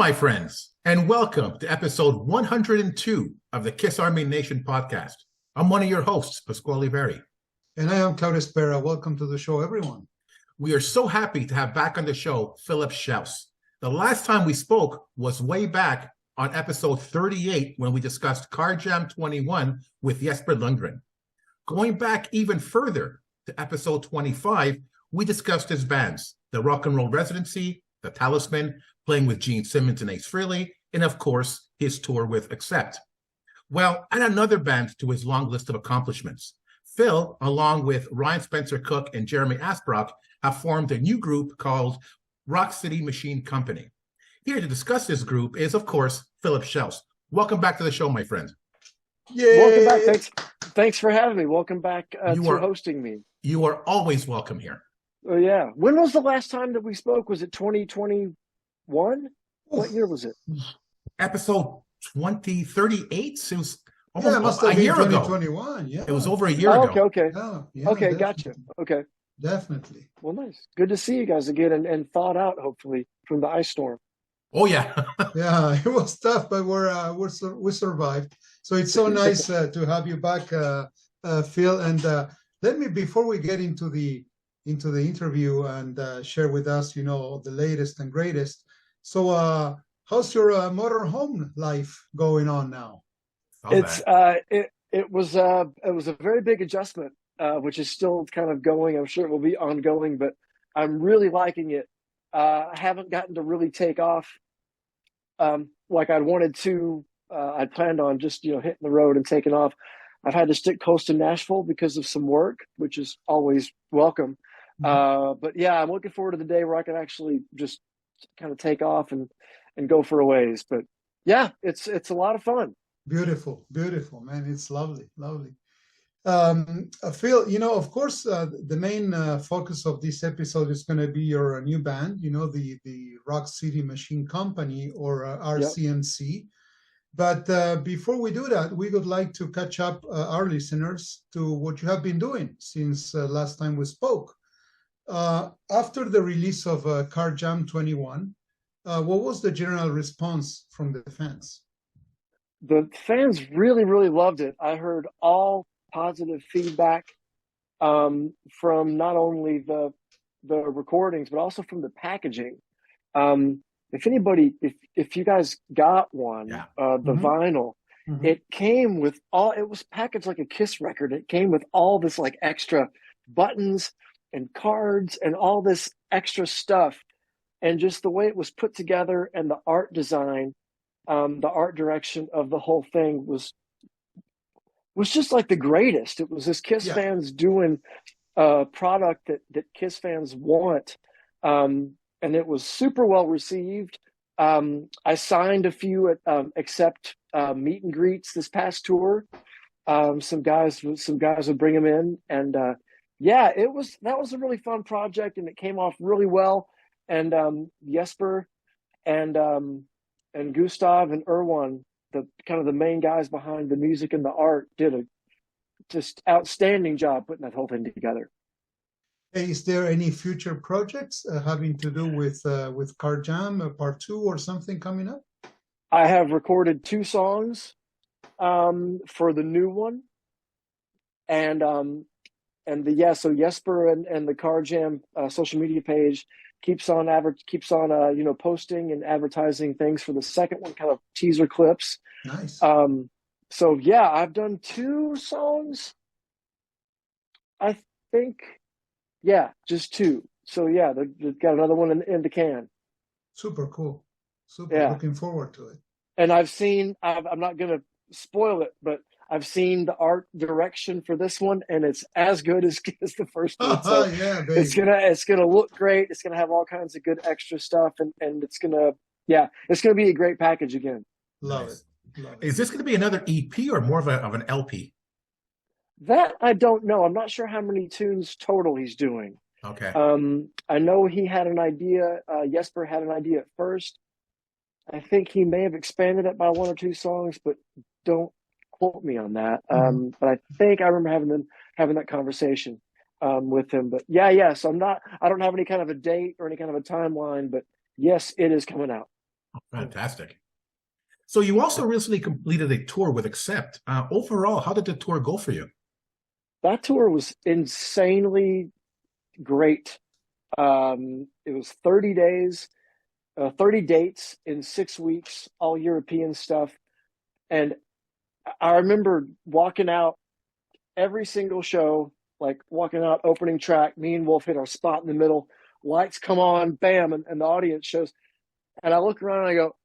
my friends, and welcome to episode 102 of the Kiss Army Nation podcast. I'm one of your hosts, Pasquale Berry. And I am Claudio Spera. Welcome to the show, everyone. We are so happy to have back on the show Philip Shouse. The last time we spoke was way back on episode 38 when we discussed Carr Jam 21 with Jesper Lindgren. Going back even further to episode 25, we discussed his bands, the Rock and Roll Residency, the Talisman, playing with Gene Simmons and Ace Frehley, and of course, his tour with Accept. Well, add another band to his long list of accomplishments. Phil, along with Ryan Spencer Cook and Jeremy Asbrock, have formed a new group called Rock City Machine Company. Here to discuss this group is, of course, Philip Shouse. Welcome back to the show, my friend. Yay. Welcome back. Thanks for having me. Welcome back hosting me. You are always welcome here. Oh, yeah. When was the last time that we spoke? Was it 2021? What year was it? Episode 2038? It was almost a year ago. 2021. Yeah. It was over a year ago. Okay. Yeah, okay, gotcha. Okay. Definitely. Well, nice. Good to see you guys again and thawed out, hopefully, from the ice storm. Oh, yeah. Yeah, it was tough, but we survived. So it's so nice to have you back, Phil. And let me, before we get into the interview and share with us, the latest and greatest. So how's your motorhome life going on now? It was a very big adjustment, which is still kind of going. I'm sure it will be ongoing, but I'm really liking it. I haven't gotten to really take off like I'd wanted to. I'd planned on just hitting the road and taking off. I've had to stick close to Nashville because of some work, which is always welcome. But yeah, I'm looking forward to the day where I can actually just kind of take off and go for a ways. But yeah, it's a lot of fun. Beautiful, man. It's lovely. Phil, of course, the main focus of this episode is going to be your new band, the Rock City Machine Company, or RCMC. Yep. But before we do that, we would like to catch up our listeners to what you have been doing since last time we spoke. After the release of Carr Jam 21, what was the general response from the fans? The fans really, really loved it. I heard all positive feedback from not only the recordings, but also from the packaging. If you guys got one, the vinyl, it came with it was packaged like a Kiss record. It came with all this like extra buttons and cards and all this extra stuff. And just the way it was put together and the art design, the art direction of the whole thing was just like the greatest. It was this Kiss fans doing a product that Kiss fans want. And it was super well received. I signed a few at Accept meet and greets this past tour. Some guys would bring them in, and that was a really fun project, and it came off really well. And Jesper and Gustav and Erwan, the main guys behind the music and the art, did a just outstanding job putting that whole thing together. Is there any future projects having to do with Carr Jam Part 2 or something coming up? I have recorded 2 songs for the new one, so Jesper and the Carr Jam social media page keeps on posting and advertising things for the second one, kind of teaser clips. Nice. So yeah, I've done 2 songs, I think. Yeah, just 2. So yeah, they've got another one in the can. Super cool. Yeah. Looking forward to it. And I'm not going to spoil it, but I've seen the art direction for this one, and it's as good as the first one. So yeah, baby. It's gonna look great. It's gonna have all kinds of good extra stuff, and it's gonna be a great package again. Love it. Is this going to be another EP or more of an LP? That I don't know. I'm not sure how many tunes total he's doing. Okay. I know he had an idea. Jesper had an idea at first. I think he may have expanded it by 1 or 2 songs, but don't quote me on that. But I think I remember having that conversation with him. But yeah. So I don't have any kind of a date or any kind of a timeline, but yes, it is coming out. Fantastic. So you also recently completed a tour with Accept. Overall, how did the tour go for you? That tour was insanely great. It was 30 days, 30 dates in 6 weeks, all European stuff. And I remember walking out every single show, like walking out opening track, me and Wolf hit our spot in the middle, lights come on, bam, and the audience shows. And I look around and I go,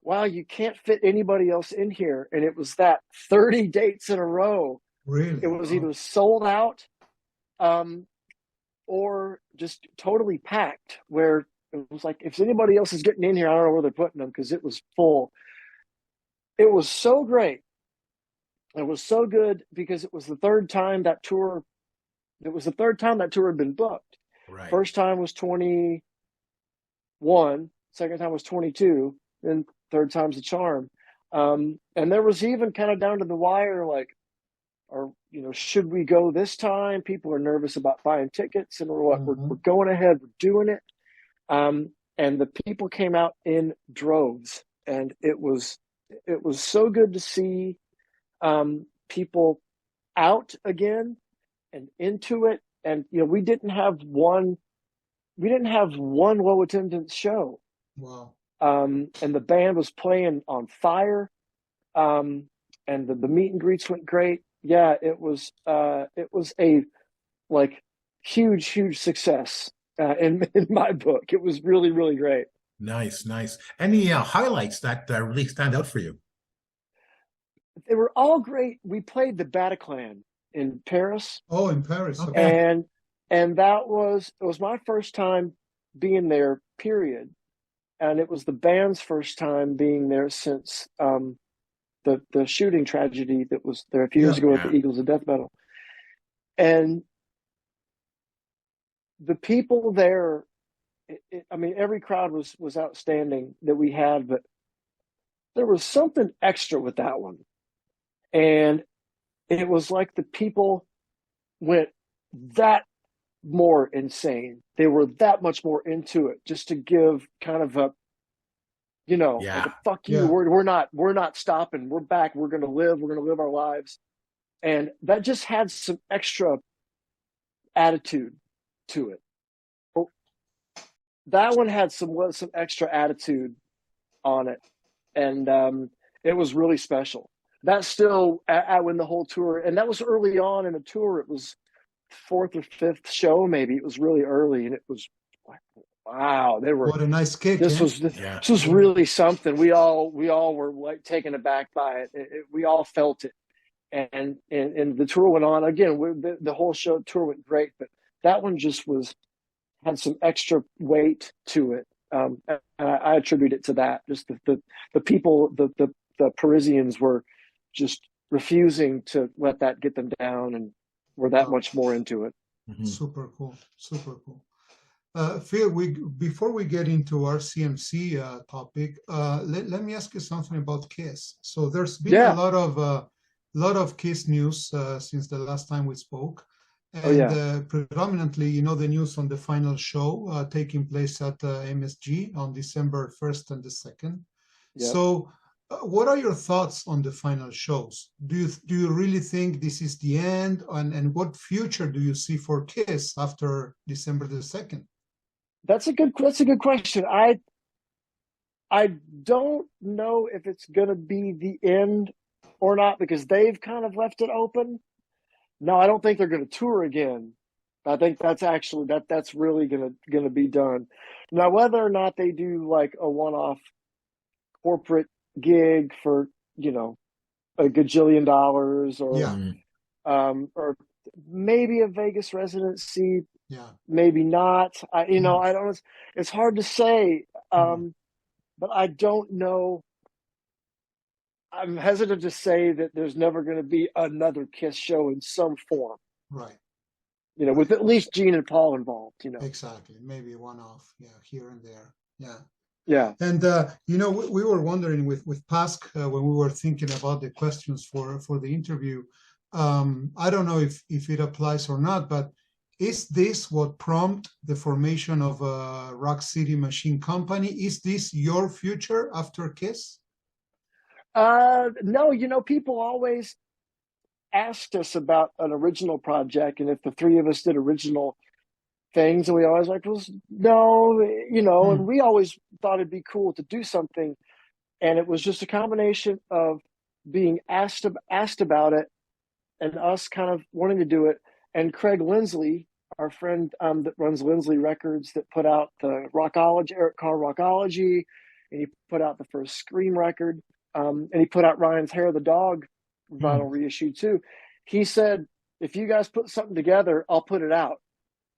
wow, you can't fit anybody else in here. And it was that 30 dates in a row. Really? It was either sold out or just totally packed, where it was like, if anybody else is getting in here, I don't know where they're putting them, because it was full. It was so great. It was so good because it was the third time that tour had been booked. Right. First time was 21, second time was 22, then third time's the charm. And there was even kind of down to the wire, like, should we go this time? People are nervous about buying tickets, and we're going ahead, we're doing it. And the people came out in droves, and it was so good to see people out again and into it. And we didn't have one low attendance show. Wow. And the band was playing on fire. And the meet and greets went great. Yeah, it was a huge success in my book. It was really, really great. Nice. Any highlights that really stand out for you? They were all great. We played the Bataclan in Paris. Oh, in Paris. Okay. And it was my first time being there, period. And it was the band's first time being there since the shooting tragedy that was there a few years ago at the Eagles of Death Metal. And the people there, every crowd was outstanding that we had, but there was something extra with that one. And it was like the people went that more insane. They were that much more into it, just to give kind of a, like a fuck you. Yeah. We're not stopping. We're back. We're going to live our lives. And that just had some extra attitude to it. That one had some extra attitude on it. And it was really special. That's still when the whole tour, and that was early on in the tour. It was 4th or 5th show, maybe. It was really early, and it was like, wow, they were. What a nice kick! This was really something. We all were like taken aback by it. We all felt it, and the tour went on again. The whole tour went great, but that one just had some extra weight to it. And I attribute it to that. Just the people, the Parisians were just refusing to let that get them down, and were that much more into it. Mm-hmm. Super cool. Phil, before we get into our RCMC topic, let me ask you something about Kiss. So there's been a lot of Kiss news since the last time we spoke. And predominantly, the news on the final show taking place at MSG on December 1st and the 2nd. Yep. So what are your thoughts on the final shows? Do you really think this is the end? And what future do you see for Kiss after December the 2nd? That's a good question. I don't know if it's going to be the end or not, because they've kind of left it open. No, I don't think they're going to tour again. I think that's actually that's really going to be done. Now, whether or not they do like a one-off corporate gig for $1 gajillion or maybe a Vegas residency, maybe not. I don't. It's hard to say, but I don't know. I'm hesitant to say that there's never going to be another Kiss show in some form. Right. With at least Gene and Paul involved, Exactly. Maybe one-off, here and there. Yeah. Yeah. And, we were wondering with Pask, when we were thinking about the questions for the interview, I don't know if it applies or not, but is this what prompted the formation of a Rock City Machine Company? Is this your future after Kiss? No, people always asked us about an original project and if the three of us did original things, and we always like, well, no, and we always thought it'd be cool to do something, and it was just a combination of being asked about it and us kind of wanting to do it. And Craig Lindsley, our friend that runs Lindsley Records, that put out the Rockology, Eric Carr Rockology, and he put out the first Scream record, and he put out Ryan's Hair of the Dog vinyl reissue too. He said, if you guys put something together, I'll put it out.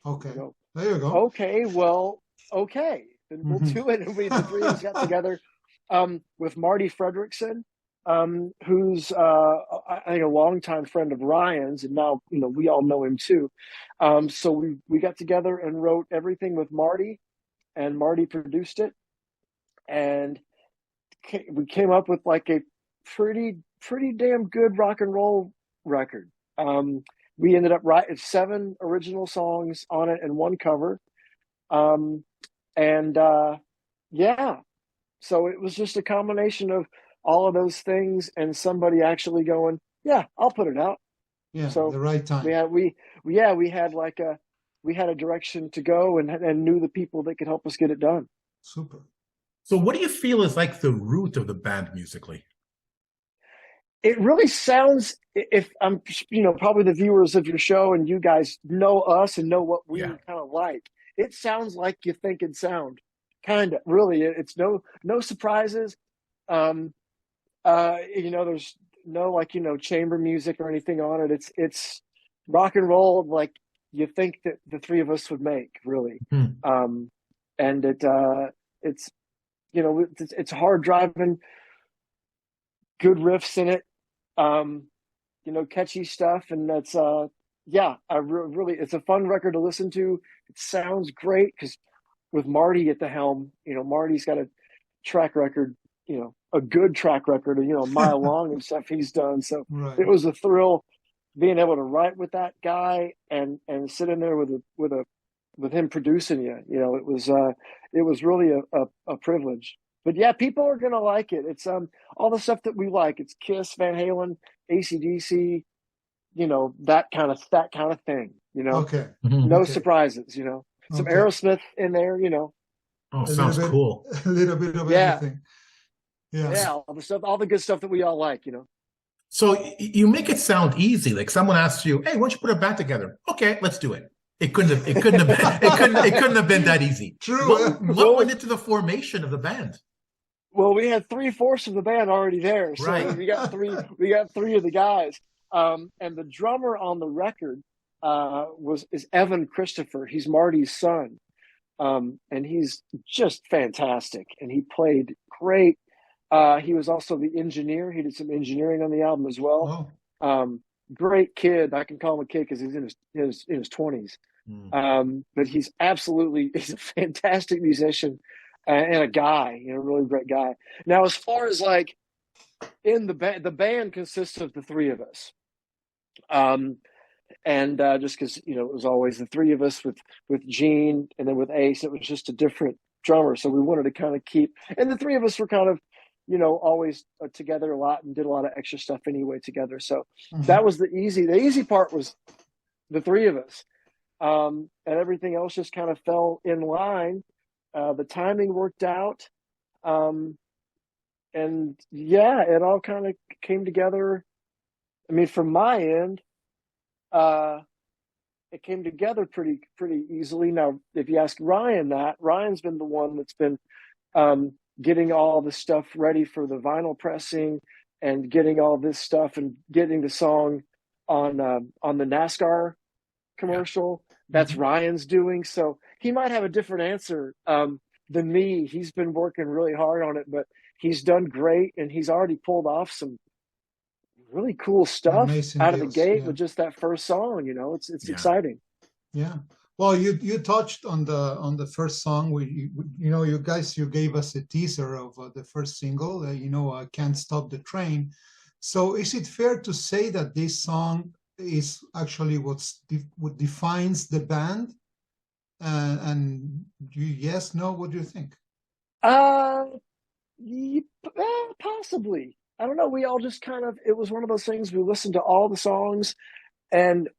Okay. There you go. Okay, well, okay. Then we'll do it. And the three of us got together with Marty Fredrickson, who's I think a longtime friend of Ryan's, and now we all know him too. So we got together and wrote everything with Marty, and Marty produced it, and we came up with like a pretty damn good rock and roll record. We ended up writing 7 original songs on it and 1 cover, yeah. So it was just a combination of all of those things and somebody actually going, yeah, I'll put it out. Yeah, so the right time. We had a direction to go and knew the people that could help us get it done. Super. So what do you feel is like the root of the band musically? It really sounds, if I'm, probably the viewers of your show and you guys know us and know what we kind of like, it sounds like you think it'd sound. Kind of, really. It's no surprises. There's no chamber music or anything on it. It's rock and roll like you think that the three of us would make, really. And it's hard driving, good riffs in it, catchy stuff, and that's it's a fun record to listen to. It sounds great because with Marty at the helm, Marty's got a track record, a good track record, a mile long and stuff he's done. So It was a thrill being able to write with that guy and sit in there with him producing you. It was really a privilege. But yeah, people are gonna like it. It's all the stuff that we like. It's Kiss, Van Halen, AC/DC, that kind of thing. Okay. No surprises. Some Aerosmith in there. Oh, sounds cool. A little bit of everything. Yeah, all the good stuff that we all like. So you make it sound easy. Like someone asks you, "Hey, why don't you put a band together?" Okay, let's do it. It couldn't have been that easy. True. What went into the formation of the band? Well, we had 3/4 of the band already there, so we got three of the guys. And the drummer on the record is Evan Christopher. He's Marty's son, and he's just fantastic. And he played great. He was also the engineer. He did some engineering on the album as well. Oh. Great kid. I can call him a kid because he's in his 20s. But he's a fantastic musician and a guy, really great guy. Now, as far as like in the band consists of the three of us. And just because, it was always the three of us with Gene, and then with Ace, it was just a different drummer. So we wanted to kind of keep, and the three of us were kind of, always together a lot and did a lot of extra stuff anyway together. So that was the easy part was the three of us. And everything else just kind of fell in line. The timing worked out. And it all kind of came together. I mean, from my end, it came together pretty easily. Now, if you ask Ryan Ryan's been the one that's been getting all the stuff ready for the vinyl pressing and getting all this stuff and getting the song on the NASCAR commercial. That's Ryan's doing. So he might have a different answer than me. He's been working really hard on it, but he's done great, and he's already pulled off some really cool stuff out of the gate with just that first song. It's exciting. Yeah. Well, you touched on the first song. You gave us a teaser of the first single. Can't Stop the Train. So is it fair to say that this song is actually what defines the band? And yes, no, what do you think? Possibly. I don't know. We all just it was one of those things. We listened to all the songs, and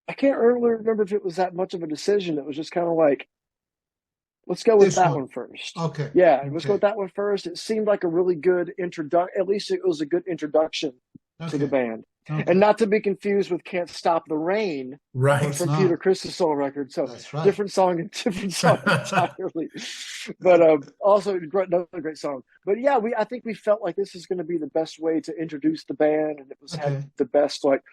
I can't really remember if it was that much of a decision. It was just kind of like, let's go with that one first. Okay. Yeah, let's go with that one first. It seemed like a really good introduction. At least it was a good introduction to the band. Okay. And not to be confused with "Can't Stop the Rain," right? From Peter Chris' solo record. So right. different song entirely. But also another great song. But yeah, I think we felt like this is going to be the best way to introduce the band, and it was had the best, like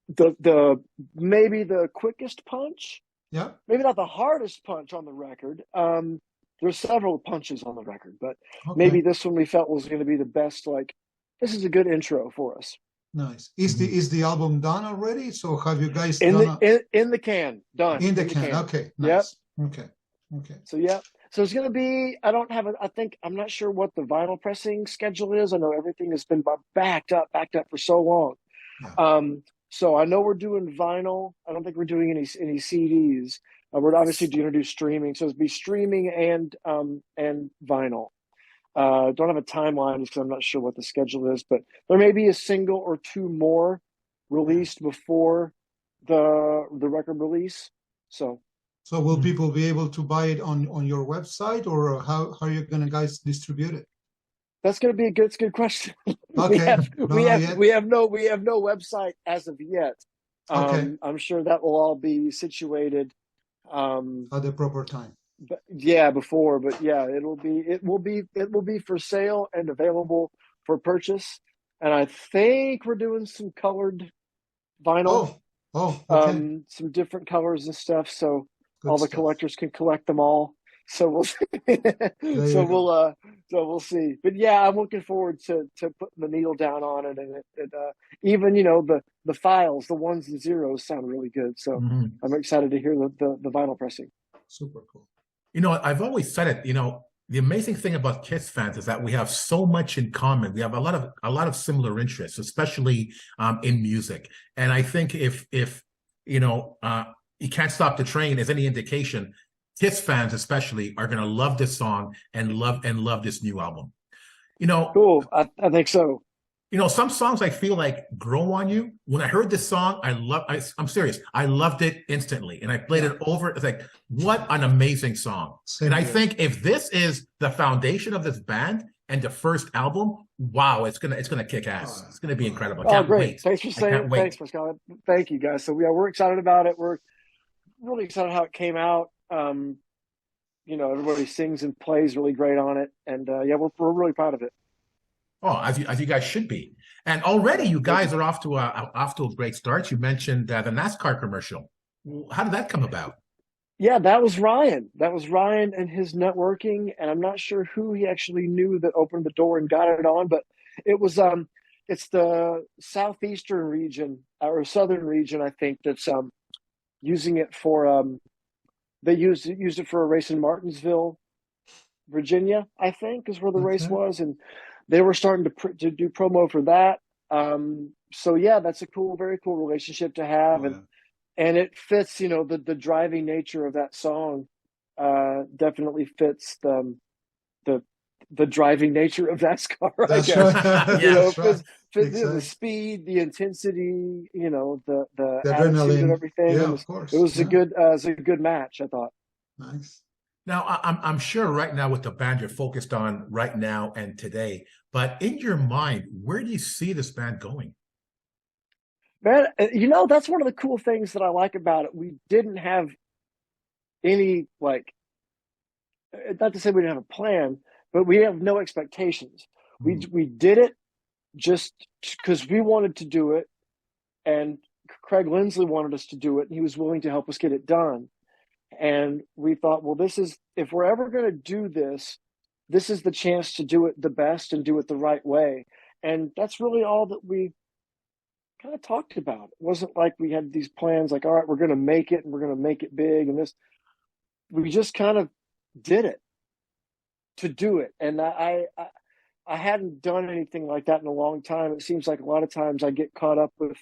the maybe the quickest punch. Yeah. Maybe not the hardest punch on the record. There's several punches on the record, but maybe this one we felt was going to be the best. Like, this is a good intro for us. Nice. Is the album done already? So have you guys in the can done? In the can. Okay. Nice. Yep. Okay. So yeah. So it's going to be. I'm not sure what the vinyl pressing schedule is. I know everything has been backed up for so long. Yeah. So I know we're doing vinyl. I don't think we're doing any CDs. We're obviously going to do streaming. So it'll be streaming and vinyl. Don't have a timeline because I'm not sure what the schedule is, but there may be a single or two more released before the record release. So will people be able to buy it on your website, or how are you going to guys distribute it? That's going to be a good question. Okay. we have no website as of yet. Okay. I'm sure that will all be situated at the proper time. But yeah, it will be for sale and available for purchase. And I think we're doing some colored vinyl. Okay. Some different colors and stuff, so all the collectors can collect them all. So we'll we'll see. But yeah, I'm looking forward to putting the needle down on it, and even the files, the ones and zeros sound really good. So I'm excited to hear the vinyl pressing. Super cool. I've always said it. The amazing thing about Kiss fans is that we have so much in common. We have a lot of similar interests, especially in music. And I think if You Can't Stop the Train is any indication, Kiss fans especially are going to love this song and love this new album. Cool. I think so. Some songs I feel like grow on you. When I heard this song, I'm serious. I loved it instantly, and I played it over. It's like, what an amazing song. And I think if this is the foundation of this band and the first album, wow, it's gonna kick ass. It's gonna be incredible. I can't wait. Thanks for saying. Thanks, Pascal. Thank you, guys. So we're excited about it. We're really excited how it came out. Everybody sings and plays really great on it, and we're really proud of it. Oh, as you guys should be. And already you guys are off to a great start. You mentioned the NASCAR commercial. How did that come about? Yeah, that was Ryan. That was Ryan and his networking, and I'm not sure who he actually knew that opened the door and got it on, but it was it's the southeastern region or southern region, I think, that's using it for they used it for a race in Martinsville, Virginia, I think, is where the race was, and they were starting to do promo for that. So yeah, that's a very cool relationship to have, and it fits. The driving nature of that song definitely fits the driving nature of NASCAR. I guess. The speed, the intensity, the adrenaline and everything. Yeah, of course. It was a good match, I thought. Nice. Now, I'm sure right now with the band you're focused on right now and today, but in your mind, where do you see this band going? Man, that's one of the cool things that I like about it. We didn't have any, not to say we didn't have a plan, but we have no expectations. We did it just because we wanted to do it, and Craig Lindsley wanted us to do it, and he was willing to help us get it done. And we thought, well, if we're ever going to do this, this is the chance to do it the best and do it the right way. And that's really all that we kind of talked about. It wasn't like we had these plans like, all right, we're going to make it and we're going to make it big. And we just kind of did it to do it. And I hadn't done anything like that in a long time. It seems like a lot of times I get caught up with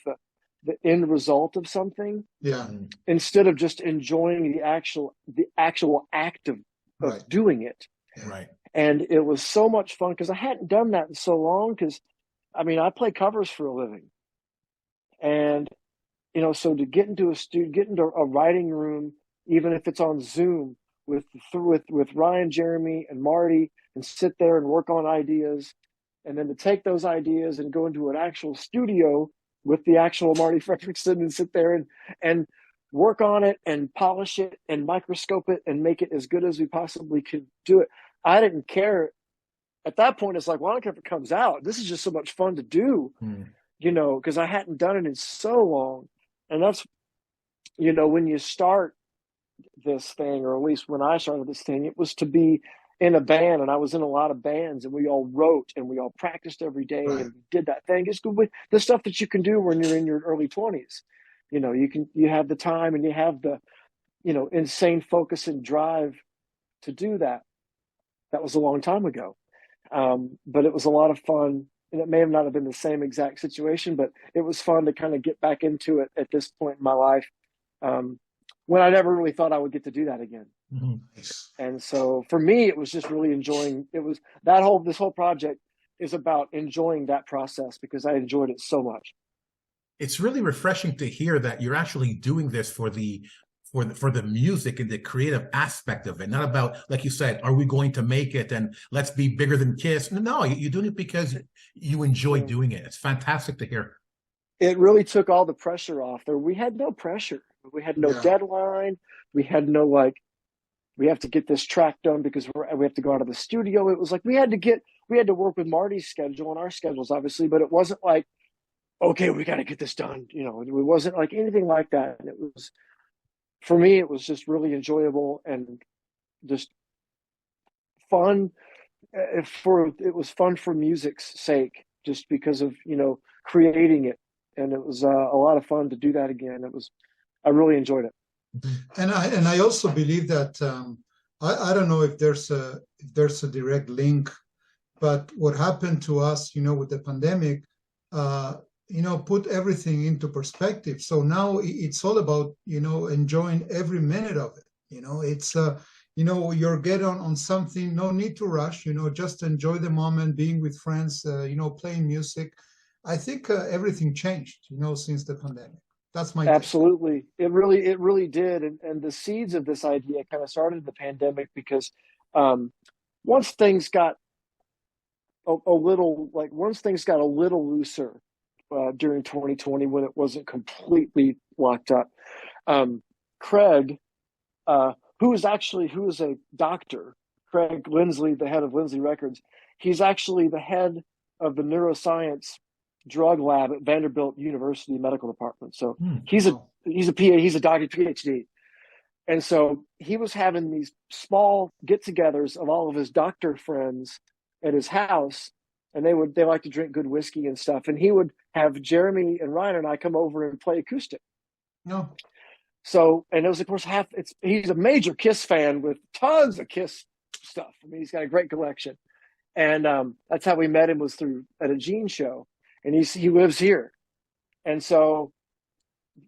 the end result of something, instead of just enjoying the actual act of doing it. Right. And it was so much fun because I hadn't done that in so long. Because I mean, I play covers for a living, and so to get into a writing room, even if it's on Zoom with Ryan, Jeremy, and Marty, and sit there and work on ideas, and then to take those ideas and go into an actual studio with the actual Marty Fredrickson and sit there and work on it and polish it and microscope it and make it as good as we possibly could do it. I didn't care. At that point, it's like, well, I don't care if it comes out. This is just so much fun to do, because I hadn't done it in so long. And that's, when you start this thing, or at least when I started this thing, it was to be in a band, and I was in a lot of bands, and we all wrote and we all practiced every day and did that thing. It's the stuff that you can do when you're in your early 20s. You have the time and you have the, insane focus and drive to do that. That was a long time ago. But it was a lot of fun, and it may have not been the same exact situation, but it was fun to kind of get back into it at this point in my life, when I never really thought I would get to do that again. And so for me, it was just really enjoying. This whole project is about enjoying that process because I enjoyed it so much. It's really refreshing to hear that you're actually doing this for the music and the creative aspect of it, not about, like you said, are we going to make it and let's be bigger than Kiss? No, you're doing it because you enjoy doing it. It's fantastic to hear. It really took all the pressure off there. We had no pressure. We had no deadline. We had no we have to get this track done because we have to go out of the studio. It was like we had to work with Marty's schedule and our schedules, obviously, but it wasn't like, okay, we got to get this done. It wasn't like anything like that. And it was, for me, it was just really enjoyable and just fun. It was fun for music's sake, just because of creating it, and it was a lot of fun to do that again. I really enjoyed it. And I also believe that I don't know if there's a direct link, but what happened to us, with the pandemic, put everything into perspective. So now it's all about, enjoying every minute of it. It's, you're getting on something, no need to rush, just enjoy the moment, being with friends, playing music. I think everything changed, since the pandemic. That's my absolutely. Take. It really did. And the seeds of this idea kind of started in the pandemic because once things got a little looser, during 2020 when it wasn't completely locked up. Craig, who is a doctor, Craig Lindsley, the head of Lindsley Records, he's actually the head of the neuroscience drug lab at Vanderbilt University Medical Department. So he's a doctor, PhD. And so he was having these small get-togethers of all of his doctor friends at his house, and they like to drink good whiskey and stuff. And he would have Jeremy and Ryan and I come over and play acoustic. No. So, and it was, of course, he's a major Kiss fan with tons of Kiss stuff. I mean, he's got a great collection. And that's how we met him, was at a Gene show. And he lives here. And so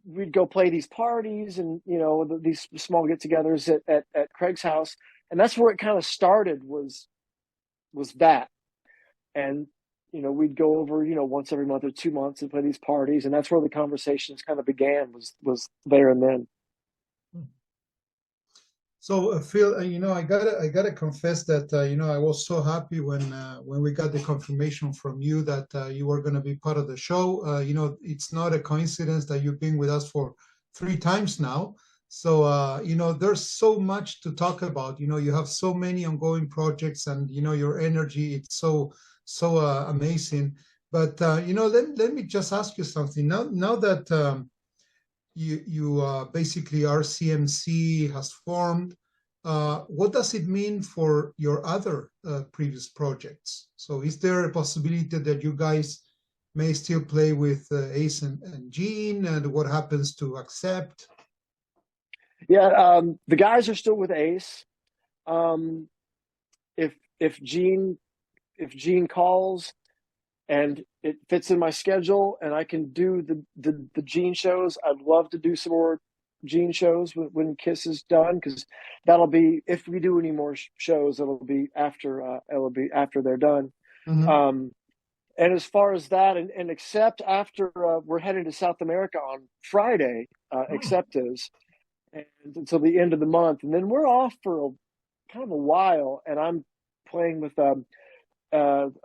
we'd go play these parties and, these small get-togethers at Craig's house. And that's where it kind of started, was that. And, we'd go over, once every month or 2 months and play these parties. And that's where the conversations kind of began, was there and then. So Phil, I gotta confess that, I was so happy when we got the confirmation from you that you were going to be part of the show. It's not a coincidence that you've been with us for 3 times now. So, there's so much to talk about. You have so many ongoing projects, and, your energy, it's so amazing. But, let me just ask you something. Now that you basically R.C.M.C. has formed, what does it mean for your other previous projects? So is there a possibility that you guys may still play with Ace and Gene, and what happens to Accept? Yeah, the guys are still with Ace. If Gene calls and it fits in my schedule, and I can do the Gene shows. I'd love to do some more Gene shows when Kiss is done, because that'll be, if we do any more shows, it'll be after they're done. Mm-hmm. And as far as that, and except after we're headed to South America on Friday, except is, and until the end of the month, and then we're off for kind of a while, and I'm playing with a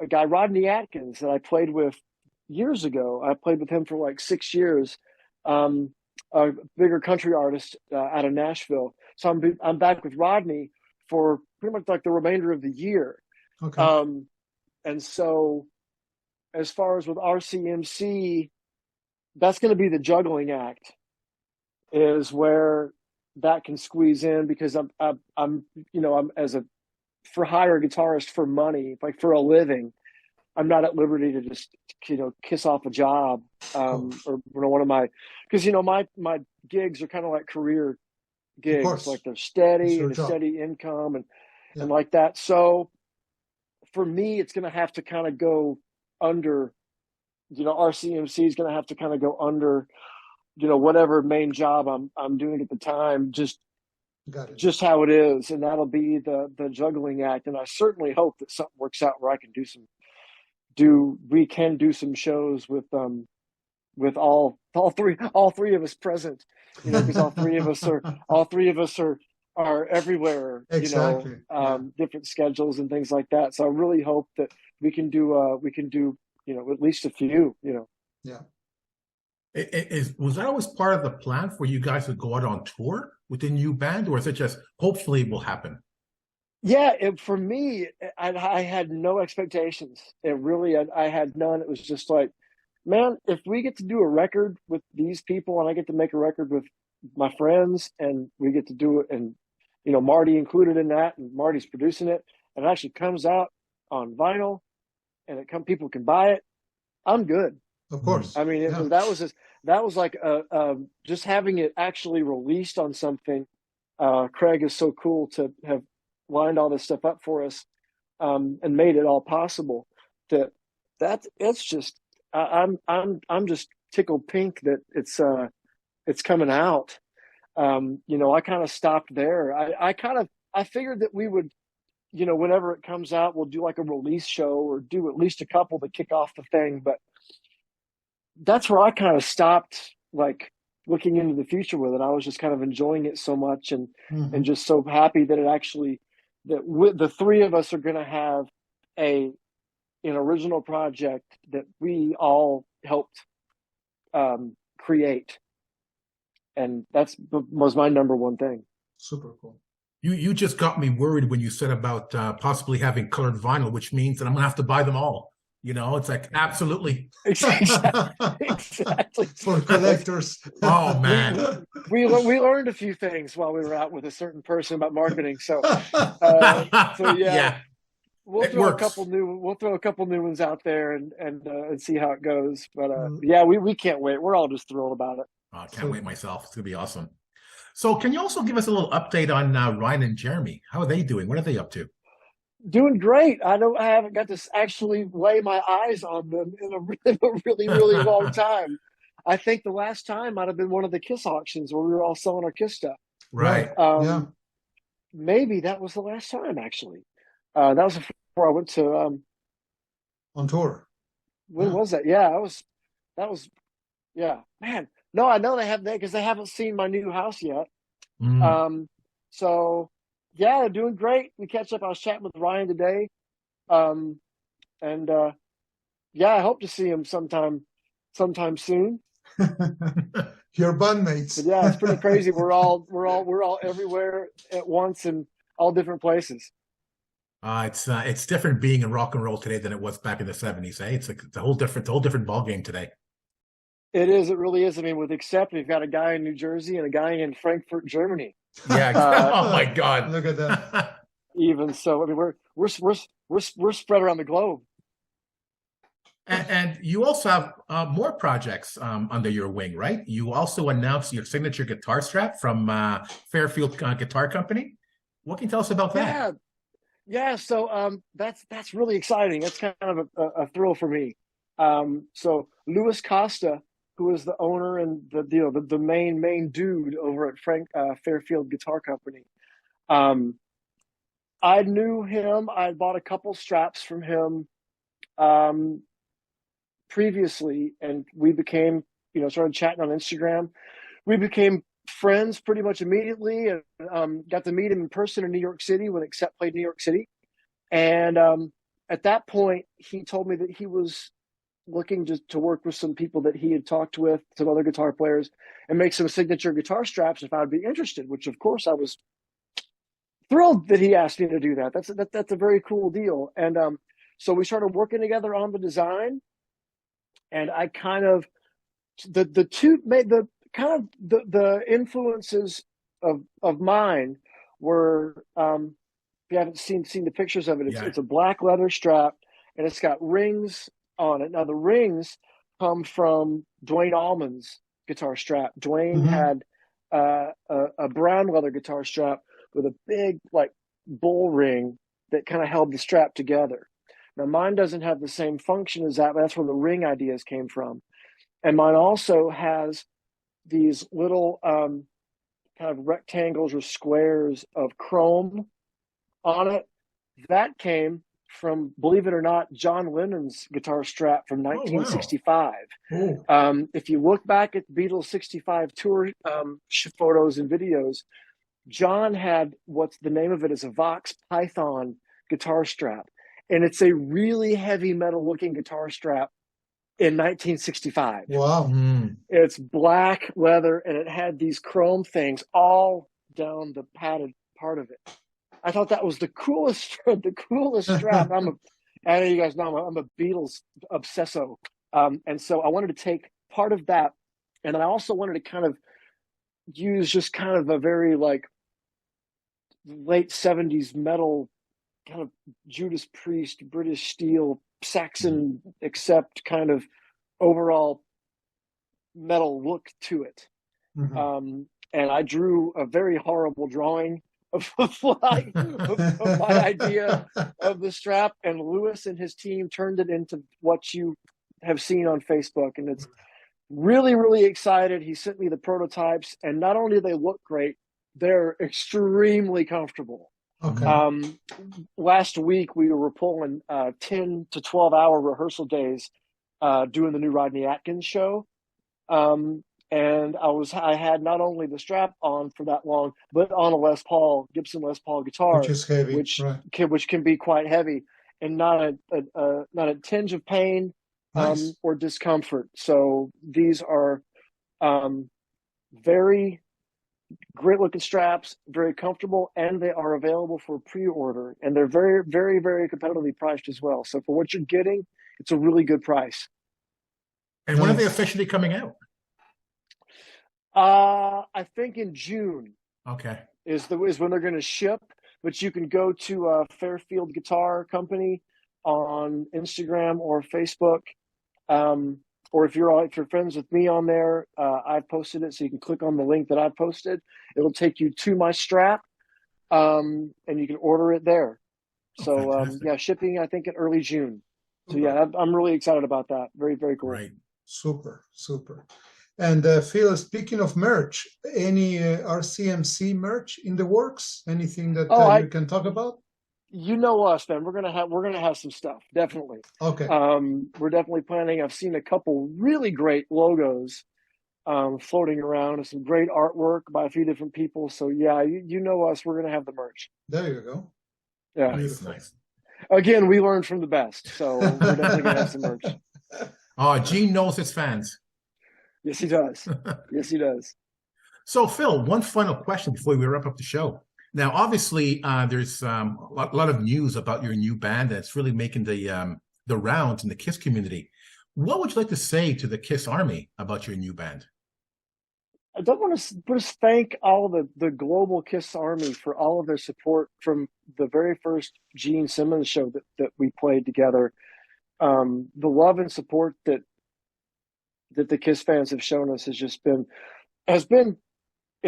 guy, Rodney Atkins, that I played with years ago. I played with him for like 6 years, a bigger country artist out of Nashville. So I'm back with Rodney for pretty much like the remainder of the year. Okay. And so as far as with RCMC, that's going to be the juggling act, is where that can squeeze in, because I'm as a for hire guitarist for money, like for a living, I'm not at liberty to just, kiss off a job, or one of my, because, my gigs are kind of like career gigs, like they're steady and a steady income and like that. So for me, it's going to have to kind of go under, RCMC is going to have to kind of go under, whatever main job I'm doing at the time, just how it is. And that'll be the juggling act. And I certainly hope that something works out where I can we can do some shows with all three of us present, because all three of us are everywhere, exactly. Different schedules and things like that. So I really hope that we can do at least a few, Yeah. Was that always part of the plan for you guys to go out on tour with the new band, or is it just hopefully it will happen? Yeah, for me, I had no expectations. I had none. It was just like, man, if we get to do a record with these people, and I get to make a record with my friends, and we get to do it, and Marty included in that, and Marty's producing it, and it actually comes out on vinyl, and people can buy it, I'm good. Of course. I mean, that was like just having it actually released on something. Craig is so cool to have lined all this stuff up for us, and made it all possible. It's just I'm just tickled pink that it's coming out. I kind of stopped there. I figured that we would, whenever it comes out, we'll do like a release show or do at least a couple to kick off the thing. But that's where I kind of stopped, like, looking into the future with it. I was just kind of enjoying it so much, and just so happy that the three of us are going to have an original project that we all helped create. And that was my number one thing. Super cool. You just got me worried when you said about possibly having colored vinyl, which means that I'm going to have to buy them all. It's like, absolutely. Exactly. For collectors. Oh, man. We learned a few things while we were out with a certain person about marketing. So yeah. We'll throw a couple new ones out there and see how it goes. But we can't wait. We're all just thrilled about it. Oh, I can't wait myself. It's going to be awesome. So can you also give us a little update on Ryan and Jeremy? How are they doing? What are they up to? Doing great. I haven't got to actually lay my eyes on them in a really, really long time. I think the last time might have been one of the Kiss auctions where we were all selling our Kiss stuff. Right. Maybe that was the last time, actually. That was before I went to on tour. When was that? Yeah, that was man. No, I know they have that because they haven't seen my new house yet. So yeah, they're doing great. We catch up. I was chatting with Ryan today. I hope to see him sometime soon. Your bandmates. But yeah, it's pretty crazy. We're all everywhere at once in all different places. It's different being in rock and roll today than it was back in the 70s. It's a whole different ball game today. It is. It really is. I mean, with Accept, we've got a guy in New Jersey and a guy in Frankfurt, Germany. Yeah. Oh my God! Look at that. Even so, I mean, we're spread around the globe. And you also have more projects under your wing, right? You also announced your signature guitar strap from Fairfield Guitar Company. What can you tell us about that? Yeah. So that's really exciting. That's kind of a thrill for me. So Louis Costa, who is the owner and the main dude over at Frank Fairfield Guitar Company. I knew him. I bought a couple straps from him previously, and we became, started chatting on Instagram. We became friends pretty much immediately, and got to meet him in person in New York City when Accept played New York City. And at that point, he told me that he was looking to work with some people that he had talked with, some other guitar players, and make some signature guitar straps if I'd be interested, which of course I was thrilled that he asked me to do that. That's a very cool deal. And so we started working together on the design, and I kind of the influences of mine were, if you haven't seen the pictures of it, it's a black leather strap, and it's got rings on it. Now the rings come from Dwayne Allman's guitar strap. Dwayne had a brown leather guitar strap with a big like bull ring that kind of held the strap together. Now mine doesn't have the same function as that, but that's where the ring ideas came from. And mine also has these little kind of rectangles or squares of chrome on it. That came from, believe it or not, John Lennon's guitar strap from 1965. Oh, wow. If you look back at Beatles 65 tour photos and videos, John had what's the name of it is a Vox Python guitar strap. And it's a really heavy metal looking guitar strap in 1965. Wow. It's black leather, and it had these chrome things all down the padded part of it. I thought that was the coolest strap. I know you guys know I'm a Beatles obsesso. And so I wanted to take part of that, and I also wanted to kind of use just kind of a very like late 70s metal, kind of Judas Priest, British Steel, Saxon Accept kind of overall metal look to it. And I drew a very horrible drawing of my idea of the strap, and Lewis and his team turned it into what you have seen on Facebook, and it's really, really excited. He sent me the prototypes, and not only do they look great, they're extremely comfortable. Okay. Last week we were pulling 10 to 12 hour rehearsal days doing the new Rodney Atkins show. And I had not only the strap on for that long, but on a Gibson Les Paul guitar, Which is heavy, which can be quite heavy, and not a tinge of pain or discomfort. So these are very great looking straps, very comfortable, and they are available for pre-order, and they're very, very, very competitively priced as well. So for what you're getting, it's a really good price. And when are they officially coming out? I think in June. Okay. Is when they're going to ship, but you can go to Fairfield Guitar Company on Instagram or Facebook, or if you're friends with me on there, I've posted it, so you can click on the link that I posted. It'll take you to my strap, and you can order it there. So shipping I think in early June. So yeah, I'm really excited about that. Very, very cool. Right. Super. And Phil, speaking of merch, any RCMC merch in the works? Anything that you can talk about? You know us, man. We're gonna have some stuff, definitely. Okay. We're definitely planning. I've seen a couple really great logos floating around, and some great artwork by a few different people. So yeah, you know us. We're gonna have the merch. There you go. Yeah, nice. Again, we learned from the best, so we're definitely gonna have some merch. Oh, Gene knows his fans. Yes, he does. Yes, he does. So, Phil, one final question before we wrap up the show. Now, obviously, there's a lot of news about your new band that's really making the rounds in the KISS community. What would you like to say to the KISS Army about your new band? I don't want to just thank all the global KISS Army for all of their support from the very first Gene Simmons show that we played together. The love and support that the KISS fans have shown us it's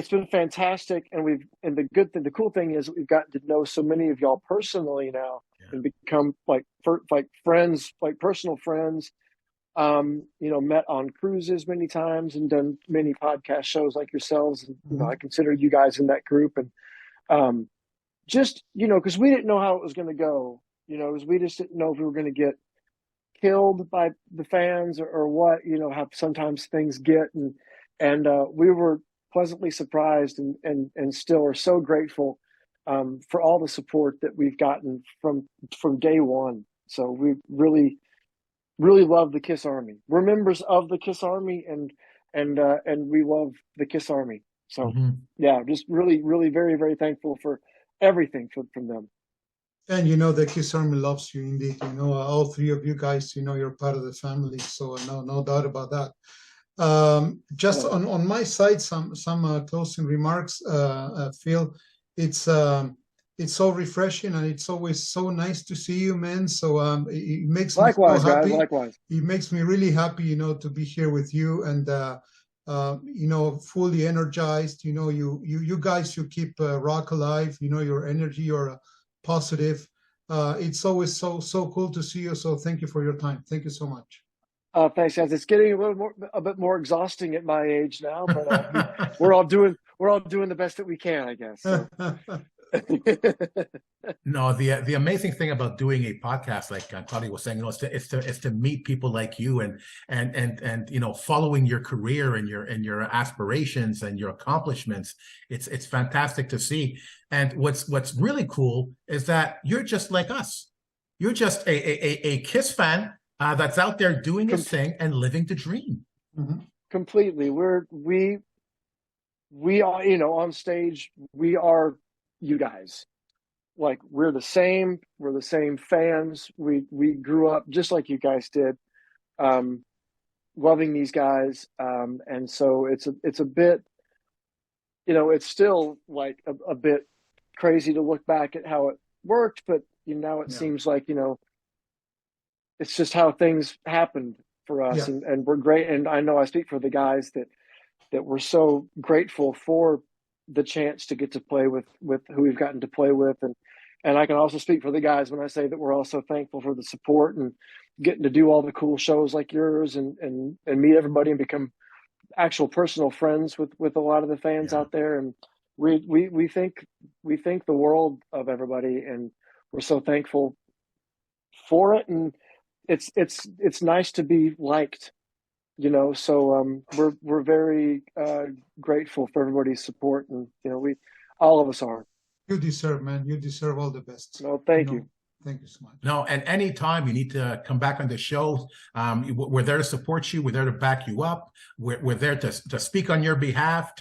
been fantastic, and the cool thing is we've gotten to know so many of y'all personally now, and become like friends, like personal friends, met on cruises many times and done many podcast shows like yourselves. And, I consider you guys in that group. And just, because we didn't know how it was going to go, because we just didn't know if we were going to get killed by the fans or what, how sometimes things get. And we were pleasantly surprised and still are so grateful for all the support that we've gotten from day one. So we really, really love the KISS Army. We're members of the KISS Army and we love the KISS Army. So yeah, just really, really very, very thankful for everything from them. And the KISS Army loves you indeed. All three of you guys, you're part of the family. So no doubt about that. Just on my side, some closing remarks, Phil. It's so refreshing and it's always so nice to see you, man. So it makes me so happy. Guys, likewise. It makes me really happy, to be here with you and fully energized. You guys, you keep rock alive. Your energy, you're positive. It's always so cool to see you. So thank you for your time. Thank you so much. Thanks, guys. It's getting a bit more exhausting at my age now, but we're all doing the best that we can, I guess. So. No, the amazing thing about doing a podcast, like Claudia was saying, is to meet people like you and following your career and your aspirations and your accomplishments. It's fantastic to see. And what's really cool is that you're just like us. You're just a KISS fan that's out there doing his thing and living the dream. Completely. We are, on stage, we are you guys. Like we're the same fans. We grew up just like you guys did, loving these guys. And so it's a bit, it's still like a bit crazy to look back at how it worked, but now it seems like, it's just how things happened for us. And we're great. And I know I speak for the guys that we're so grateful for the chance to get to play with who we've gotten to play with. And I can also speak for the guys when I say that we're also thankful for the support and getting to do all the cool shows like yours and meet everybody and become actual personal friends with a lot of the fans out there. And we think the world of everybody, and we're so thankful for it. And it's nice to be liked. So we're very grateful for everybody's support, and all of us are. You deserve, man. You deserve all the best. No, thank you. Thank you so much. No, and anytime you need to come back on the show, we're there to support you. We're there to back you up. We're there to speak on your behalf.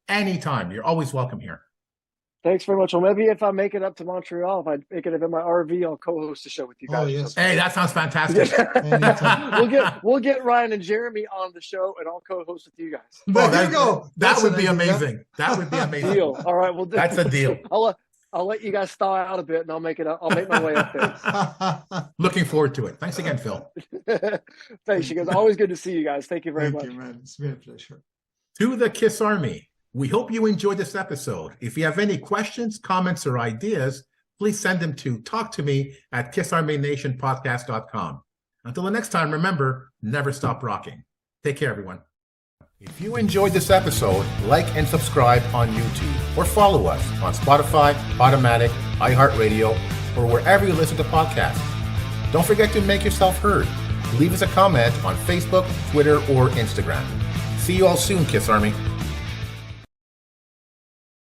Anytime, you're always welcome here. Thanks very much. Well, maybe if I make it up to Montreal, if I make it up in my RV, I'll co-host a show with you guys. Oh, yes. Hey, that sounds fantastic. we'll get Ryan and Jeremy on the show, and I'll co-host with you guys. Well, there you go. That would be amazing. That would be amazing. Deal. All right, well, that's a deal. I'll let you guys thaw out a bit, and I'll make my way up there. Looking forward to it. Thanks again, Phil. Thanks, you guys. Always good to see you guys. Thank you very much. Thank you, man. It's been a pleasure. To the KISS Army, we hope you enjoyed this episode. If you have any questions, comments, or ideas, please send them to talktome@kissarmynationpodcast.com. Until the next time, remember, never stop rocking. Take care, everyone. If you enjoyed this episode, like and subscribe on YouTube or follow us on Spotify, Automatic, iHeartRadio, or wherever you listen to podcasts. Don't forget to make yourself heard. Leave us a comment on Facebook, Twitter, or Instagram. See you all soon, KISS Army.